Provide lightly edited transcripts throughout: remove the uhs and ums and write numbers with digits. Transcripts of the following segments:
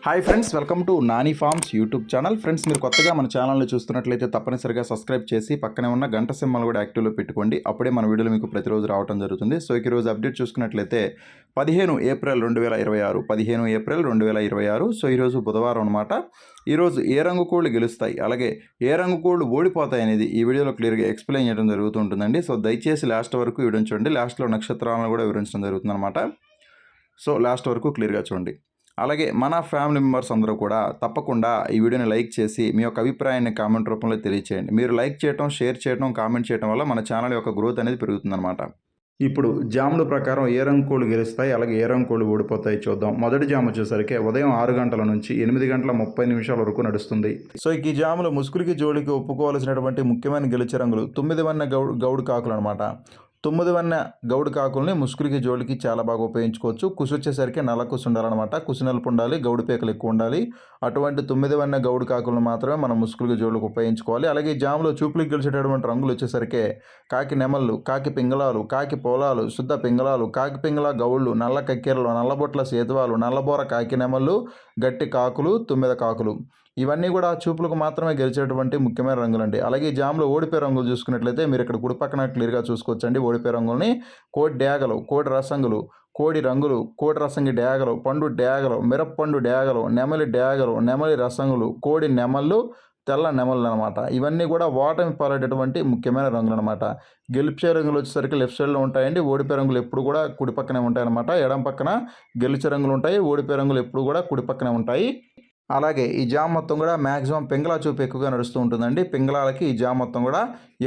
Hi friends, welcome to Nani forms YouTube channel. Friends, మీరు కొత్తగా మన ఛానల్ని చూస్తున్నట్లయితే తప్పనిసరిగా సబ్స్క్రైబ్ చేసి పక్కనే ఉన్న గంట సింబల్ కూడా యాక్టివ్లో పెట్టుకోండి. అప్పుడే మన వీడియోలు మీకు ప్రతిరోజు రావడం జరుగుతుంది. సో ఈరోజు అప్డేట్ చూసుకున్నట్లయితే 15 ఏప్రిల్ 2026 15 ఏప్రిల్ 2026. సో ఈరోజు బుధవారం అనమాట. ఈరోజు ఏ రంగు కోళ్ళు గెలుస్తాయి, అలాగే ఏ రంగు కోళ్ళు ఓడిపోతాయి అనేది ఈ వీడియోలో క్లియర్గా ఎక్స్ప్లెయిన్ చేయడం జరుగుతుంటుందండి. సో దయచేసి లాస్ట్ వరకు వీడియో చూడండి. లాస్ట్లో నక్షత్రాలను కూడా వివరించడం జరుగుతుంది అనమాట. సో లాస్ట్ వరకు క్లియర్గా చూడండి. అలాగే మన ఫ్యామిలీ మెంబర్స్ అందరూ కూడా తప్పకుండా ఈ వీడియోని లైక్ చేసి మీ యొక్క అభిప్రాయాన్ని కామెంట్ రూపంలో తెలియచేయండి. మీరు లైక్ చేయడం, షేర్ చేయడం, కామెంట్ చేయడం వల్ల మన ఛానల్ యొక్క గ్రోత్ అనేది పెరుగుతుందన్నమాట. ఇప్పుడు జాముల ప్రకారం ఏ రంగు కోళ్ళు గెలుస్తాయి, అలాగే ఏ రంగు కోళ్ళు ఓడిపోతాయి చూద్దాం. మొదటి జాము వచ్చేసరికి ఉదయం 6 గంటల నుంచి 8 గంటల 30 నిమిషాల వరకు నడుస్తుంది. సో ఈ జాములు ముసుగురికి జోలికి ఒప్పుకోవాల్సినటువంటి ముఖ్యమైన గెలిచే రంగులు 9 వన్న గౌడు కాకులు అనమాట. 9 వన్న గౌడు కాకుల్ని ముసుగురికి జోలికి చాలా బాగా ఉపయోగించుకోవచ్చు. కుసు వచ్చేసరికి నల్ల కుసు ఉండాలన్నమాట. కుసు నలుపు ఉండాలి, గౌడు పేకలు ఎక్కువ ఉండాలి. అటువంటి 9 వన్న గౌడు కాకులను మాత్రమే మనం ముసుగులకి జోలికి ఉపయోగించుకోవాలి. అలాగే ఈ జాములో చూపులకు గెలిచేటటువంటి రంగులు వచ్చేసరికి కాకి నెమళ్ళు, కాకి పింగళాలు, కాకి పోలాలు, శుద్ధ పింగళాలు, కాకి పింగళ గౌళ్ళు, నల్ల కక్కెరలు, నల్లబొట్ల సేతువాలు, నల్లబోర కాకి నెమళ్ళు, గట్టి కాకులు, తుమ్మెద కాకులు, ఇవన్నీ కూడా చూపులకు మాత్రమే గెలిచేటువంటి ముఖ్యమైన రంగులండి. అలాగే ఈ జామ్లో ఓడిపోయే రంగులు చూసుకున్నట్లయితే మీరు ఇక్కడ కుడి పక్కన క్లియర్గా చూసుకోవచ్చండి. ఓడిపోయే రంగుల్ని కోడి డేగలు, కోడి రసంగులు, కోడి రంగులు, కోడి రసంగి డేగలు, పండు డేగలు, మిరప్పండు డేగలు, నెమలి డేగలు, నెమలి రసంగులు, కోడి నెమళ్ళు, తెల్ల నెమళ్ళు అనమాట. ఇవన్నీ కూడా ఓటమి పాలైనటువంటి ముఖ్యమైన రంగులు అనమాట. గెలిచే రంగులు వచ్చేసరికి లెఫ్ట్ సైడ్లో ఉంటాయండి. ఓడిపోయే రంగులు ఎప్పుడు కూడా కుడి పక్కనే ఉంటాయన్నమాట. ఎడం పక్కన గెలిచే రంగులు ఉంటాయి, ఓడిపోయే రంగులు ఎప్పుడు కూడా కుడి పక్కనే ఉంటాయి. అలాగే ఈ జామ్ మొత్తం కూడా మ్యాక్సిమం పింగళా చూపు ఎక్కువగా నడుస్తూ ఉంటుందండి. పింగళాలకి ఈ జామ్ మొత్తం కూడా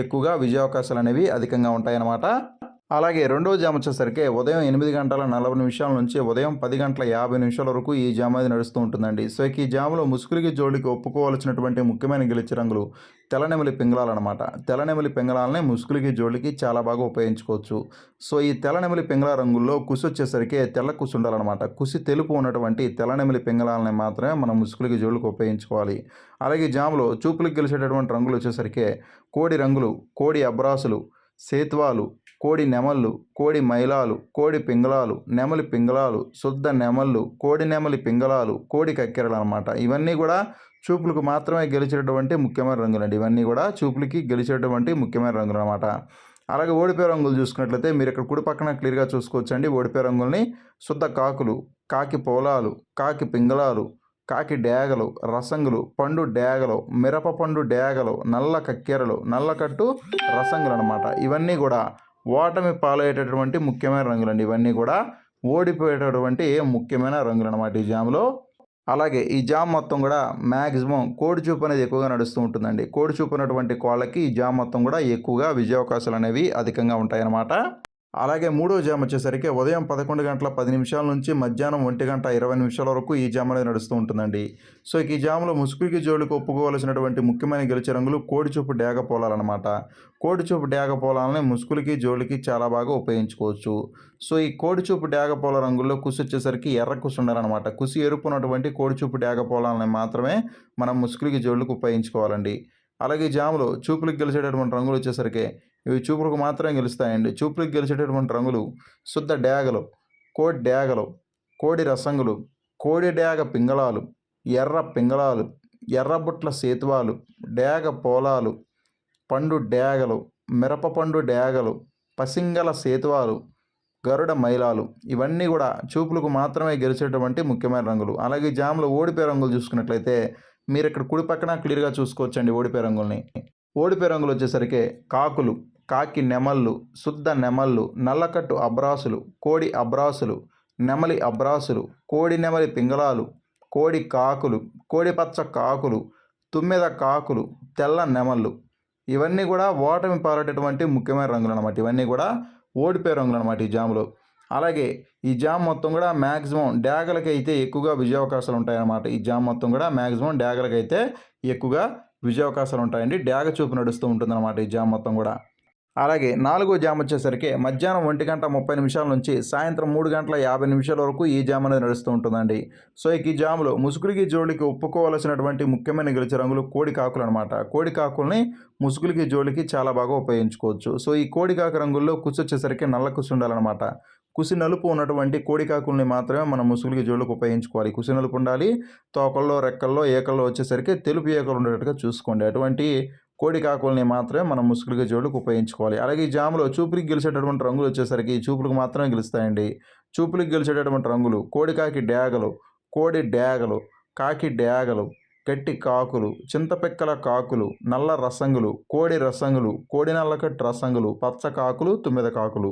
ఎక్కువగా విజయావకాశాలు అనేవి అధికంగా ఉంటాయన్నమాట. అలాగే రెండవ జామ్ వచ్చేసరికి ఉదయం 8 గంటల 40 నిమిషాల నుంచి ఉదయం 10 గంటల 50 నిమిషాల వరకు ఈ జామ్ అనేది నడుస్తూ ఉంటుందండి. సో ఈ జాములో ముసుగులకి జోడికి ఒప్పుకోవాల్సినటువంటి ముఖ్యమైన గెలిచే రంగులు తెల్లనెమలి పింగళాలన్నమాట. తెల్లనెమలి పింగళాలని ముసుగులకి జోడికి చాలా బాగా ఉపయోగించుకోవచ్చు. సో ఈ తెల్లనెమలి పింగళ రంగుల్లో కుసి వచ్చేసరికి తెల్ల కుసి ఉండాలన్నమాట. కుసి తెలుపు ఉన్నటువంటి తెల్లనెమలి పింగళాలని మాత్రమే మనం ముసుగులకి జోడికి ఉపయోగించుకోవాలి. అలాగే జాములో చూపులకు గెలిచేటటువంటి రంగులు వచ్చేసరికి కోడి రంగులు, కోడి అబ్రాసులు, సేతువాలు, కోడి నెమళ్ళు, కోడి మైలాలు, కోడి పింగళాలు, నెమలి పింగళాలు, శుద్ధ నెమళ్ళు, కోడి నెమలి పింగళాలు, కోడి కక్కెరలు అనమాట. ఇవన్నీ కూడా చూపులకు మాత్రమే గెలిచేటటువంటి ముఖ్యమైన రంగులండి. ఇవన్నీ కూడా చూపులకి గెలిచేటటువంటి ముఖ్యమైన రంగులు అనమాట. అలాగే ఓడిపోయే రంగులు చూసుకున్నట్లయితే మీరు ఇక్కడ కుడి పక్కన క్లియర్గా చూసుకోవచ్చండి. ఓడిపోయే రంగుల్ని శుద్ధ కాకులు, కాకి పోలాలు, కాకి పింగళాలు, కాకి డేగలు, రసంగులు, పండు డేగలు, మిరప పండు డేగలు, నల్ల కక్కెరలు, నల్లకట్టు రసంగులు అనమాట. ఇవన్నీ కూడా ఓటమి పాలయ్యేటటువంటి ముఖ్యమైన రంగులండి. ఇవన్నీ కూడా ఓడిపోయేటటువంటి ముఖ్యమైన రంగులు అనమాట ఈ జామ్లో. అలాగే ఈ జామ్ మొత్తం కూడా మ్యాక్సిమం కోడి చూపు అనేది ఎక్కువగా నడుస్తూ ఉంటుందండి. కోడి చూపు ఉన్నటువంటి కోళ్ళకి ఈ జామ్ మొత్తం కూడా ఎక్కువగా విజయావకాశాలు అనేవి అధికంగా ఉంటాయన్నమాట. అలాగే మూడో జామ్ వచ్చేసరికి ఉదయం 11 గంటల 10 నిమిషాల నుంచి మధ్యాహ్నం 1 గంట 20 నిమిషాల వరకు ఈ జామ్ అనేది నడుస్తూ ఉంటుందండి. సో ఈ జామ్లో ముసుగుకి జోలికి ఒప్పుకోవాల్సినటువంటి ముఖ్యమైన గెలిచే రంగులు కోడిచూపు డేగ పోలాలన్నమాట. కోడిచూపు డేగ పోలాలని ముసుగులకి జోలికి చాలా బాగా ఉపయోగించుకోవచ్చు. సో ఈ కోడిచూపు డేగ పోల రంగుల్లో కుసి వచ్చేసరికి ఎర్ర కుసి ఉండాలన్నమాట. కుసి ఎరుపు ఉన్నటువంటి కోడిచూపు డేగ పోలాలని మాత్రమే మనం ముసుగులకి జోలికి ఉపయోగించుకోవాలండి. అలాగే ఈ జాములో చూపులకు గెలిచేటటువంటి రంగులు వచ్చేసరికి ఇవి చూపులకు మాత్రమే గెలుస్తాయండి. చూపులకు గెలిచేటటువంటి రంగులు శుద్ధ డేగలు, కోడి డేగలు, కోడి రసంగులు, కోడి డేగ పింగళాలు, ఎర్ర పింగళాలు, ఎర్రబుట్ల సేతువాలు, డేగ పోలాలు, పండు డేగలు, మిరప పండు డేగలు, పసింగల సేతువాలు, గరుడ మైలాలు, ఇవన్నీ కూడా చూపులకు మాత్రమే గెలిచేటువంటి ముఖ్యమైన రంగులు. అలాగే జామ్లో ఓడిపోయే రంగులు చూసుకున్నట్లయితే మీరు ఇక్కడ కుడి పక్కన క్లియర్గా చూసుకోవచ్చండి. ఓడిపోయే రంగుల్ని ఓడిపోయే రంగులు వచ్చేసరికి కాకులు, కాకి నెమళ్ళు, శుద్ధ నెమళ్ళు, నల్లకట్టు అబ్రాసులు, కోడి అబ్రాసులు, నెమలి అబ్రాసులు, కోడి నెమలి పింగళాలు, కోడి కాకులు, కోడి పచ్చ కాకులు, తుమ్మెద కాకులు, తెల్ల నెమళ్ళు, ఇవన్నీ కూడా ఓటమి పారేటటువంటి ముఖ్యమైన రంగులు అనమాట. ఇవన్నీ కూడా ఓడిపోయే రంగులు అనమాట ఈ జాములో. అలాగే ఈ జామ్ మొత్తం కూడా మ్యాక్సిమం డ్యాగలకి అయితే ఎక్కువగా విజయావకాశాలు ఉంటాయన్నమాట. ఈ జామ్ మొత్తం కూడా మ్యాక్సిమం డ్యాగలకి అయితే ఎక్కువగా విజయావకాశాలు ఉంటాయండి. డ్యాగ చూపు నడుస్తూ ఉంటుందన్నమాట ఈ జామ్ మొత్తం కూడా. అలాగే నాలుగో జామ్ వచ్చేసరికి మధ్యాహ్నం 1 గంట 30 నిమిషాల నుంచి సాయంత్రం 3 గంటల 50 నిమిషాల వరకు ఈ జామ్ అనేది నడుస్తూ ఉంటుందండి. సో ఈ జాములో ముసుగులకి జోలికి ఒప్పుకోవాల్సినటువంటి ముఖ్యమైన గెలిచే రంగులు కోడి కాకులు అనమాట. కోడి కాకుల్ని ముసుగులకి జోలికి చాలా బాగా ఉపయోగించుకోవచ్చు. సో ఈ కోడి కాకు రంగుల్లో కుసి వచ్చేసరికి నల్ల కుసి ఉండాలన్నమాట. కుసి నలుపు ఉన్నటువంటి కోడి కాకుల్ని మాత్రమే మనం ముసుగులకి జోళ్ళకి ఉపయోగించుకోవాలి. కుసి నలుపు ఉండాలి. తోకల్లో, రెక్కల్లో, ఏకల్లో వచ్చేసరికి తెలుపు ఏకలు ఉండేటట్టుగా చూసుకోండి. అటువంటి కోడి కాకుల్ని మాత్రమే మనం ముసుగులకి జోళ్ళకి ఉపయోగించుకోవాలి. అలాగే ఈ జాములో చూపులకు గెలిచేటటువంటి రంగులు వచ్చేసరికి చూపులకు మాత్రమే గెలుస్తాయండి. చూపులకు గెలిచేటటువంటి రంగులు కోడికాకి డేగలు, కోడి డేగలు, కాకి డేగలు, గట్టి కాకులు, చింతపిక్కల కాకులు, నల్ల రసంగులు, కోడి రసంగులు, కోడి నల్లకట్టు రసంగులు, పచ్చ కాకులు, తుమ్మెద కాకులు.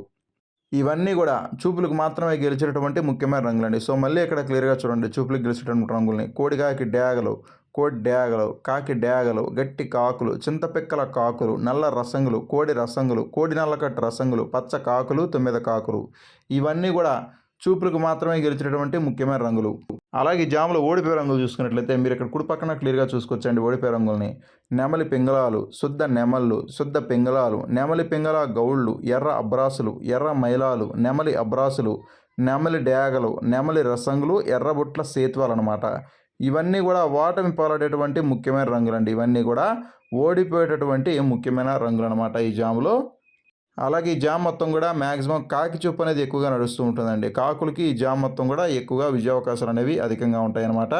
ఇవన్నీ కూడా చూపులకు మాత్రమే గెలిచేటటువంటి ముఖ్యమైన రంగులండి. సో మళ్ళీ ఇక్కడ క్లియర్గా చూడండి చూపులకు గెలిచేటటువంటి రంగుల్ని. కోడికాకి డేగలు, కోడి డేగలు, కాకి డేగలు, గట్టి కాకులు, చింతపిక్కల కాకులు, నల్ల రసంగులు, కోడి రసంగులు, కోడి నల్లకట్టు రసంగులు, పచ్చ కాకులు, తుమ్మెద కాకులు. ఇవన్నీ కూడా చూపులకు మాత్రమే గెలిచేటటువంటి ముఖ్యమైన రంగులు. అలాగే జాములో ఓడిపోయే రంగులు చూసుకున్నట్లయితే మీరు ఇక్కడ కుడి పక్కన క్లియర్గా చూసుకోవచ్చండి ఓడిపోయే రంగుల్ని. నెమలి పింగళాలు, శుద్ధ నెమళ్ళు, శుద్ధ పింగళాలు, నెమలి పింగళ గౌళ్ళు, ఎర్ర అబ్రాసులు, ఎర్ర మైలాలు, నెమలి అబ్రాసులు, నెమలి డేగలు, నెమలి రసంగులు, ఎర్రబుట్ల సేతువాలు అనమాట. ఇవన్నీ కూడా ఓటమి పాలడేటువంటి ముఖ్యమైన రంగులండి. ఇవన్నీ కూడా ఓడిపోయేటటువంటి ముఖ్యమైన రంగులు అనమాట ఈ జాములో. అలాగే ఈ జామ్ మొత్తం కూడా మ్యాక్సిమం కాకి చూపు అనేది ఎక్కువగా నడుస్తూ ఉంటుందండి. కాకులకి ఈ జామ్ మొత్తం కూడా ఎక్కువగా విజయావకాశాలు అనేవి అధికంగా ఉంటాయన్నమాట.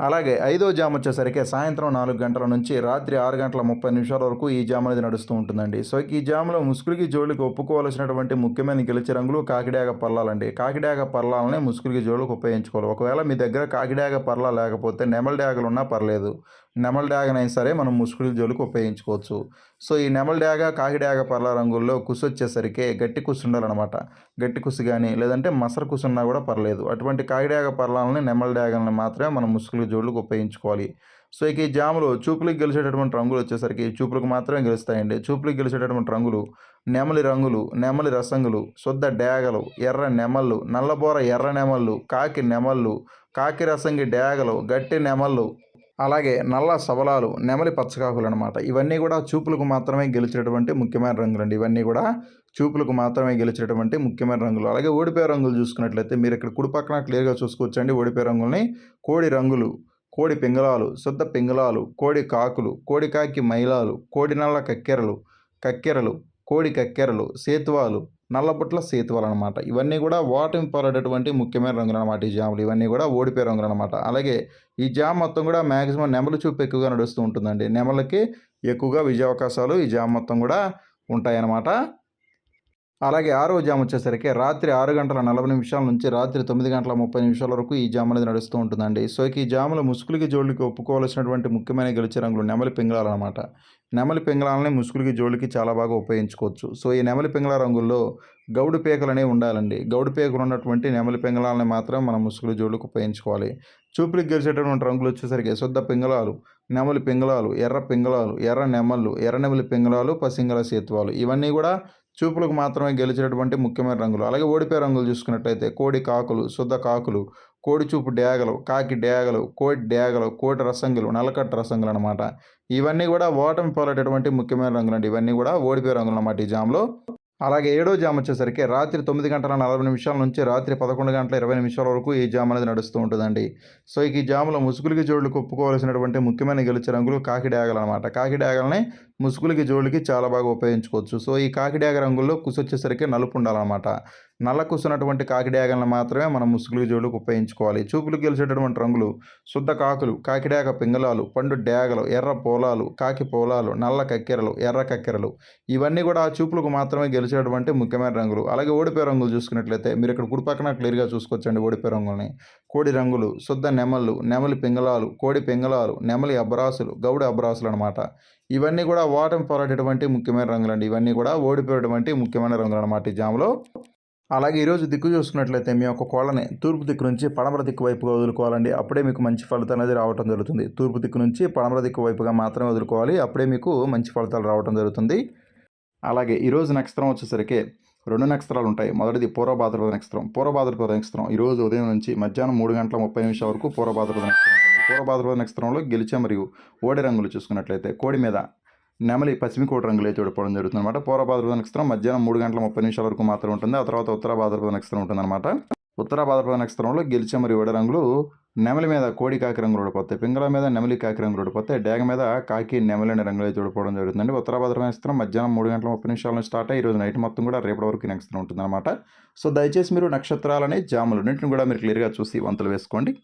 అలాగే ఐదో జామ్ వచ్చేసరికి సాయంత్రం 4 గంటల నుంచి రాత్రి 6 గంటల 30 నిమిషాల వరకు ఈ జామ్ అనేది నడుస్తూ ఉంటుందండి. సో ఈ జామ్లో ముసుగులకి జోళ్ళకి ఒప్పుకోవాల్సినటువంటి ముఖ్యమైన గెలిచే రంగులు కాకిడాగ పర్లాలండి. కాకిడాగ పర్లాలనే ముసుగులకి జోళ్ళకి ఉపయోగించుకోవాలి. ఒకవేళ మీ దగ్గర కాకిడాగ పర్లా లేకపోతే నెమలి డాగలు ఉన్నా పర్లేదు. నెమలి డాగనైనా సరే మనం ముసుగుల జోలికి ఉపయోగించుకోవచ్చు. సో ఈ నెమలి డాగ కాకిడాగ పర్లా రంగుల్లో కుసు వచ్చేసరికి గట్టి కుసు ఉండాలన్నమాట. గట్టి కుసు కానీ లేదంటే మసర కుసు ఉన్నా కూడా పర్లేదు. అటువంటి కాకిడాగ పర్లాలని నెమలి డాగల్ని మాత్రమే మనం ముసుగుల జోళ్ళకి ఉపయోగించుకోవాలి. సో ఇక ఈ జాములో చూపులకు గెలిచేటటువంటి రంగులు వచ్చేసరికి చూపులకు మాత్రమే గెలుస్తాయండి. చూపులకు గెలిచేటటువంటి రంగులు నెమలి రంగులు, నెమలి రసంగులు, శుద్ధ డేగలు, ఎర్ర నెమళ్ళు, నల్లబోర ఎర్ర నెమళ్ళు, కాకి నెమళ్ళు, కాకి రసంగి డేగలు, గట్టి నెమళ్ళు, అలాగే నల్ల సబలాలు, నెమలి పచ్చకాకులు అనమాట. ఇవన్నీ కూడా చూపులకు మాత్రమే గెలిచేటటువంటి ముఖ్యమైన రంగులండి. ఇవన్నీ కూడా చూపులకు మాత్రమే గెలిచేటటువంటి ముఖ్యమైన రంగులు. అలాగే ఓడిపోయే రంగులు చూసుకున్నట్లయితే మీరు ఇక్కడ కుడి పక్కన క్లియర్గా చూసుకోవచ్చండి ఓడిపోయే రంగుల్ని. కోడి రంగులు, కోడి పింగళాలు, శుద్ధ పింగళాలు, కోడి కాకులు, కోడి కాకి మైలాలు, కోడి నల్ల కక్కెరలు, కోడి కక్కెరలు, సేతువాలు, నల్లబుట్ల సేతువాలు అనమాట. ఇవన్నీ కూడా ఓటమి పాలైనటువంటి ముఖ్యమైన రంగులు అనమాట ఈ జాములు. ఇవన్నీ కూడా ఓడిపోయే రంగులు అనమాట. అలాగే ఈ జామ్ మొత్తం కూడా మ్యాక్సిమం నెమలి చూపు ఎక్కువగా నడుస్తూ ఉంటుందండి. నెమలకి ఎక్కువగా విజయావకాశాలు ఈ జామ్ మొత్తం కూడా ఉంటాయన్నమాట. అలాగే ఆరో జామ్ వచ్చేసరికి రాత్రి 6 గంటల 40 నిమిషాల నుంచి రాత్రి 9 గంటల 30 నిమిషాల వరకు ఈ జామ్ అనేది నడుస్తూ ఉంటుందండి. సో ఈ జాములో ముసుగులకి జోళ్ళకి ఒప్పుకోవాల్సినటువంటి ముఖ్యమైన గెలిచే రంగులు నెమలి పింగళాలు అనమాట. నెమలి పింగళాలని ముసుగులకి జోళ్ళకి చాలా బాగా ఉపయోగించుకోవచ్చు. సో ఈ నెమలి పింగళ రంగుల్లో గౌడు పేకలు అనేవి ఉండాలండి. గౌడు పేకలు ఉన్నటువంటి నెమలి పింగళాలని మాత్రం మనం ముసుగుల జోళ్ళకి ఉపయోగించుకోవాలి. చూపులకు గెలిచేటటువంటి రంగులు వచ్చేసరికి శుద్ధ పింగళాలు, నెమలి పింగళాలు, ఎర్ర పింగళాలు, ఎర్ర నెమళ్ళు, ఎర్ర నెమలి పింగళాలు, పసింగల సేతువాలు. ఇవన్నీ కూడా చూపులకు మాత్రమే గెలిచేటటువంటి ముఖ్యమైన రంగులు. అలాగే ఓడిపోయే రంగులు చూసుకున్నట్లయితే కోడి కాకులు, శుద్ధ కాకులు, కోడి చూపు డేగలు, కాకి డేగలు, కోడి డేగలు, కోడి రసంగులు, నల్లకట్టు రసంగులు అనమాట. ఇవన్నీ కూడా ఓటమి పాలైనటువంటి ముఖ్యమైన రంగులు అండి. ఇవన్నీ కూడా ఓడిపోయే రంగులు అన్నమాట ఈ జామ్లో. అలాగే ఏడో జామ్ వచ్చేసరికి రాత్రి 9 గంటల 40 నిమిషాల నుంచి రాత్రి 11 గంటల 20 నిమిషాల వరకు ఈ జామ్ అనేది నడుస్తూ ఉంటుందండి. సో ఈ జామ్లో ముసుగులకి జోళ్ళకి ఒప్పుకోవాల్సినటువంటి ముఖ్యమైన గెలిచే రంగులు కాకి డేగలు అనమాట. కాకి డేగలని ముసుగులకి జోళ్ళకి చాలా బాగా ఉపయోగించుకోవచ్చు. సో ఈ కాకి డేగ రంగుల్లో కుసు వచ్చేసరికి నలుపు ఉండాలన్నమాట. నల్ల కుసున్నటువంటి కాకి డేగలను మాత్రమే మనం ముసుగులకి జోళ్ళకి ఉపయోగించుకోవాలి. చూపులకు గెలిచేటటువంటి రంగులు శుద్ధ కాకులు, కాకిడేగ పింగళాలు, పండు డేగలు, ఎర్ర పోలాలు, కాకి పోలాలు, నల్ల కక్కెరలు, ఎర్ర కక్కెరలు. ఇవన్నీ కూడా చూపులకు మాత్రమే గెలిచేటువంటి ముఖ్యమైన రంగులు. అలాగే ఓడిపోయే రంగులు చూసుకున్నట్లయితే మీరు ఇక్కడ కుడి పక్కన క్లియర్గా చూసుకోవచ్చండి ఓడిపోయే రంగుల్ని. కోడి రంగులు, శుద్ధ నెమళ్ళు, నెమలి పింగళాలు, కోడి పింగళాలు, నెమలి అబ్రాసులు, గౌడి అబ్రాసులు అనమాట. ఇవన్నీ కూడా ఓటమి పాలైనటువంటి ముఖ్యమైన రంగులండి. ఇవన్నీ కూడా ఓడిపోయేటువంటి ముఖ్యమైన రంగులు అనమాట ఈ జాములో. అలాగే ఈరోజు దిక్కు చూసుకున్నట్లయితే మీ యొక్క కోళ్ళని తూర్పు దిక్కు నుంచి పడమర దిక్కు వైపుగా వదులుకోవాలండి. అప్పుడే మీకు మంచి ఫలితం అనేది రావడం జరుగుతుంది. తూర్పు దిక్కు నుంచి పడమర దిక్కు వైపుగా మాత్రమే వదులుకోవాలి. అప్పుడే మీకు మంచి ఫలితాలు రావడం జరుగుతుంది. అలాగే ఈరోజు నక్షత్రం వచ్చేసరికి 2 నక్షత్రాలు ఉంటాయి. మొదటిది పూర్వభాద్రపద నక్షత్రం. పూర్వభాద్రపద నక్షత్రం ఈరోజు ఉదయం నుంచి మధ్యాహ్నం 3 గంటల 30 నిమిషాల వరకు పూర్వభాద్రపద నక్షత్రం ఉంటుంది. పూర్వభాద్రపద నక్షత్రంలో గెలిచే మరియు ఓడి రంగులు చూసుకున్నట్లయితే కోడి మీద నెమలి పశ్చిమ కోటి రంగులు అయితే చూడపడం జరుగుతుంది అనమాట. పూర్వభాద్రపద నక్షత్రం మధ్యాహ్నం 3 గంటల 30 నిమిషాల వరకు మాత్రం ఉంటుంది. ఆ తర్వాత ఉత్తర భాద్రపద నక్షత్రం ఉంటుందన్నమాట. ఉత్తర భాద్రపద నక్షత్రంలో గెలిచే మరియు ఓడి రంగులు నెమలి మీద కోడి కాకి రంగులు ఊడిపోతాయి, పింగళ మీద నెమలి కాకి రంగులు ఊడిపోతాయి, డేగ మీద కాకి నెమలి అనే రంగులు అయితే ఊడిపోవడం జరుగుతుందండి. ఉత్తర భద్ర నక్షత్రం మధ్యాహ్నం 3:30 నుంచి స్టార్ట్ అయ్యి ఈరోజు నైట్ మొత్తం కూడా రేపటి వరకు నక్షత్రం ఉంటుందన్నమాట. సో దయచేసి మీరు నక్షత్రాలని జాములు రెండింటిని కూడా మీరు క్లియర్గా చూసి వంతులు వేసుకోండి.